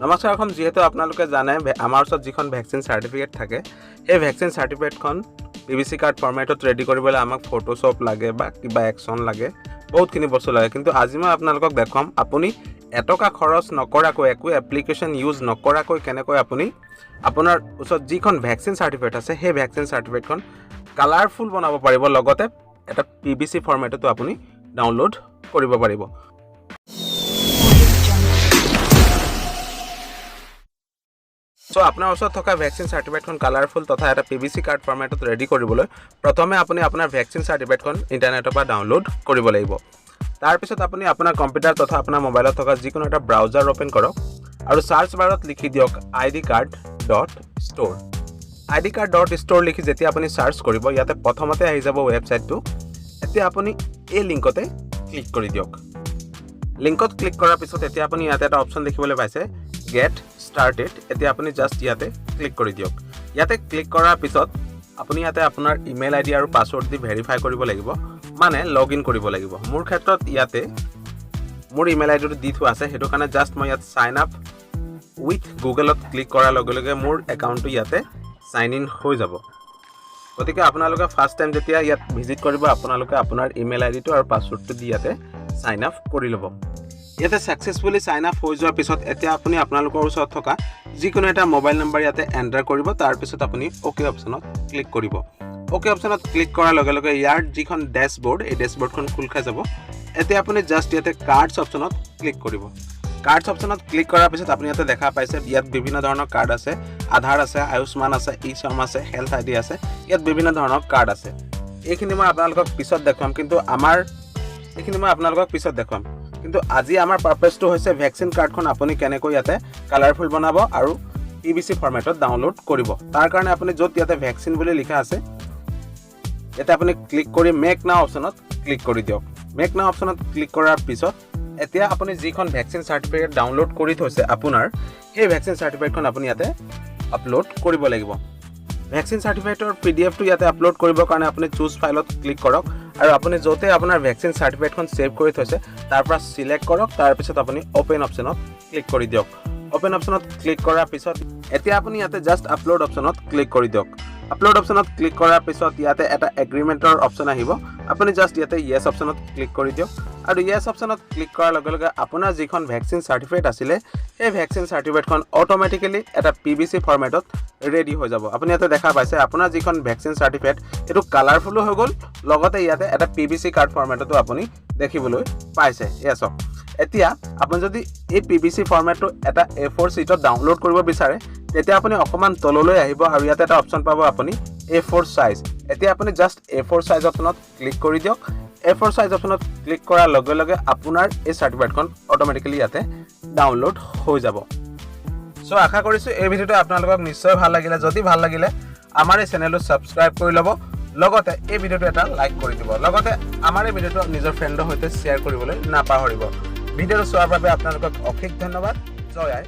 নমস্কাৰ এখন যেহেতু আপোনালোকে জানে আমাৰ ওচৰত যিখন ভ্যাকচিন সাৰ্টিফিকেট থাকে সেই ভ্যাকচিন সাৰ্টিফিকেটখন পিভিসি কাৰ্ড ফৰমেটত ৰেডি কৰিবলৈ আমাক ফটোশ্বপ লাগে বা কিবা একশন লাগে বহুতখিনি বস্তু লাগে কিন্তু আজি মই আপোনালোকক দেখাম আপুনি এটকা খৰচ নকৰাকৈ একো এপ্লিকেশন ইউজ নকৰাকৈ কেনেকৈ আপুনি আপোনাৰ ওচৰত যিখন ভ্যাকচিন সাৰ্টিফিকেট আছে সেই ভ্যাকচিন সাৰ্টিফিকেটখন কালাৰফুল বনাব পাৰিব লগতে এটা পিভিসি ফৰমেটতো আপুনি ডাউনলোড কৰিব পাৰিব। So আপোনাৰ ওচৰত থকা ভ্যাকচিন সাৰ্টিফিকেটখন কালাৰফুল তথা এটা পিভিসি কাৰ্ড ফৰমেটত ৰেডি কৰিবলৈ প্ৰথমে আপুনি আপোনাৰ ভ্যাকচিন সাৰ্টিফিকেটখন ইন্টাৰনেটৰ পৰা ডাউনলোড কৰিব লাগিব। তাৰ পিছত আপুনি আপোনাৰ কম্পিউটাৰ তথা আপোনাৰ মোবাইলত থকা যিকোনো এটা ব্ৰাউজাৰ ওপেন কৰক আৰু সাৰ্চ বাৰত লিখি দিয়ক idcard.store idcard.store লিখি যেতিয়া আপুনি সাৰ্চ কৰিব ইয়াতে প্ৰথমতে আহি যাব ওয়েবসাইটটো। এতিয়া আপুনি এই লিংকতে ক্লিক কৰি দিয়ক। লিংকত ক্লিক কৰাৰ পিছত এতিয়া আপুনি ইয়াতে এটা অপচন দেখিবলৈ পাইছে গেট started এতিয়া আপুনি জাস্ট ইয়াতে ক্লিক কৰি দিয়ক। ইয়াতে ক্লিক কৰাৰ পিছত আপুনি ইয়াতে আপোনাৰ ইমেইল আইডি আৰু পাসওয়াৰ্ড দি ভেৰিফাই কৰিব লাগিব মানে লগইন কৰিব লাগিব। মোৰ ক্ষেত্ৰত ইয়াতে মোৰ ইমেইল আইডিটো দি থোৱা আছে হেতু কাৰণে জাস্ট মই ইয়াত সাইন আপ উইথ গুগলত ক্লিক কৰাৰ লগে লগে মোৰ একাউণ্টটো ইয়াতে সাইন ইন হৈ যাব। গতিকে আপোনালোকে ফাৰ্স্ট টাইম যেতিয়া ইয়াত ভিজিট কৰিব আপোনালোকে আপোনাৰ ইমেইল আইডিটো আৰু পাসওয়াৰ্ডটো দি ইয়াতে সাইন আপ কৰি ল'ব। ইয়াতে সাকসেসফুলি সাইন আপ হৈ যোৱাৰ পিছত এতিয়া আপুনি আপোনালোকৰ ওচৰত থকা যিকোনো এটা মোবাইল নম্বৰ ইয়াতে এন্টাৰ কৰিব তাৰ পিছত আপুনি ওকে অপচনত ক্লিক কৰিব। ওকে অপচনত ক্লিক কৰাৰ লগে লগে ইয়াৰ যিখন ড্যাশবোৰ্ড এই ড্যাশবোৰ্ডখন খুল খাই যাব। এতিয়া আপুনি জাস্ট ইয়াতে কাৰ্ডছ অপচনত ক্লিক কৰিব। কাৰ্ডছ অপচনত ক্লিক কৰাৰ পিছত আপুনি ইয়াতে দেখা পাইছে ইয়াত বিভিন্ন ধৰণৰ কাৰ্ড আছে, আধাৰ আছে, আয়ুষ্মান আছে, ই-শ্ৰম আছে, হেলথ আইডি আছে, ইয়াত বিভিন্ন ধৰণৰ কাৰ্ড আছে। এইখিনি মই আপোনালোকক পিছত দেখাম কিন্তু আজি আমাৰ পাৰপাসটো হৈছে ভ্যাকচিন কাৰ্ডখন আপুনি কেনেকৈ ইয়াতে কালাৰফুল বনাব আৰু পিভিসি ফৰমেটত ডাউনলোড কৰিব। তাৰ কাৰণে আপুনি য'ত ইয়াতে ভ্যাকচিন বুলি লিখা আছে এটা আপুনি ক্লিক কৰি মেক নাও অপচনত ক্লিক কৰি দিয়ক। মেক নাও অপচনত ক্লিক কৰাৰ পিছত এতিয়া আপুনি যিখন ভ্যাকচিন সাৰ্টিফিকেট ডাউনলোড কৰি থৈছে আপোনাৰ সেই ভ্যাকচিন সাৰ্টিফিকেটখন আপুনি ইয়াতে আপলোড কৰিব লাগিব। ভ্যাকচিন সাৰ্টিফিকেটৰ পিডিএফটো ইয়াতে আপলোড কৰিবৰ কাৰণে আপুনি চুজ ফাইলত ক্লিক কৰক আৰু আপুনি য'তে আপোনাৰ ভ্যাকচিন সাৰ্টিফিকেটখন সেভ কৰি থৈছে তাৰ পৰা সিলেক্ট কৰক তাৰ পিছত আপুনি ওপেন অপচনত ক্লিক কৰি দিয়ক। ওপেন অপচনত ক্লিক কৰাৰ পিছত এতিয়া আপুনি ইয়াতে জাস্ট আপলোড অপচনত ক্লিক কৰি দিয়ক। আপলোড অপচনত ক্লিক কৰাৰ পিছত ইয়াতে এটা এগ্ৰিমেন্টৰ অপচন আহিব আপুনি জাস্ট ইয়াতে ইয়েস অপচনত ক্লিক কৰি দিয়ক আৰু ইয়েস অপচনত ক্লিক কৰাৰ লগে লগে আপোনাৰ যিখন ভ্যাকচিন সাৰ্টিফিকেট আছিল এই ভ্যাকচিন সাৰ্টিফিকেটখন অটোমেটিক্যালি এটা পিভিসি ফৰমেটত ৰেডি হৈ যাব। আপুনি ইয়াতে দেখা পাইছে আপোনাৰ যিখন ভ্যাকচিন সাৰ্টিফিকেট এটো কালাৰফুল হৈ গ'ল লগতে ইয়াতে এটা পিভিসি কাৰ্ড ফৰমেটতো আপুনি দেখিবলৈ পাইছে। ইয়েস এতিয়া আপুনি যদি এই পিভিসি ফৰমেটটো এটা A4 শীটত ডাউনলোড কৰিব বিচাৰে তেতিয়া আপুনি অকমান তললৈ আহিব আৰু ইয়াতে এটা অপচন পাব আপুনি A4 সাইজ। এতিয়া আপুনি জাস্ট A4 সাইজ অপচনত ক্লিক কৰি দিয়ক। A4 সাইজ অপচনত ক্লিক কৰাৰ লগে লগে আপোনাৰ এই সাৰ্টিফিকেটখন অটোমেটিক্যালি ইয়াতে ডাউনলোড হৈ যাব। সো আশা কৰিছো এই ভিডিওটো আপোনালোকক নিশ্চয় ভাল লাগিলে। যদি ভাল লাগিলে আমাৰ এই চেনেলটো সাবস্ক্ৰাইব কৰি ল'ব লগতে এই ভিডিওটো এটা লাইক কৰি দিব লগতে আমাৰ এই ভিডিওটো নিজৰ ফ্ৰেণ্ডৰ সৈতে শ্বেয়াৰ কৰিবলৈ নাপাহৰিব। ভিডিওটো চোৱাৰ বাবে আপোনালোকক অশেষ ধন্যবাদ। জয় আই।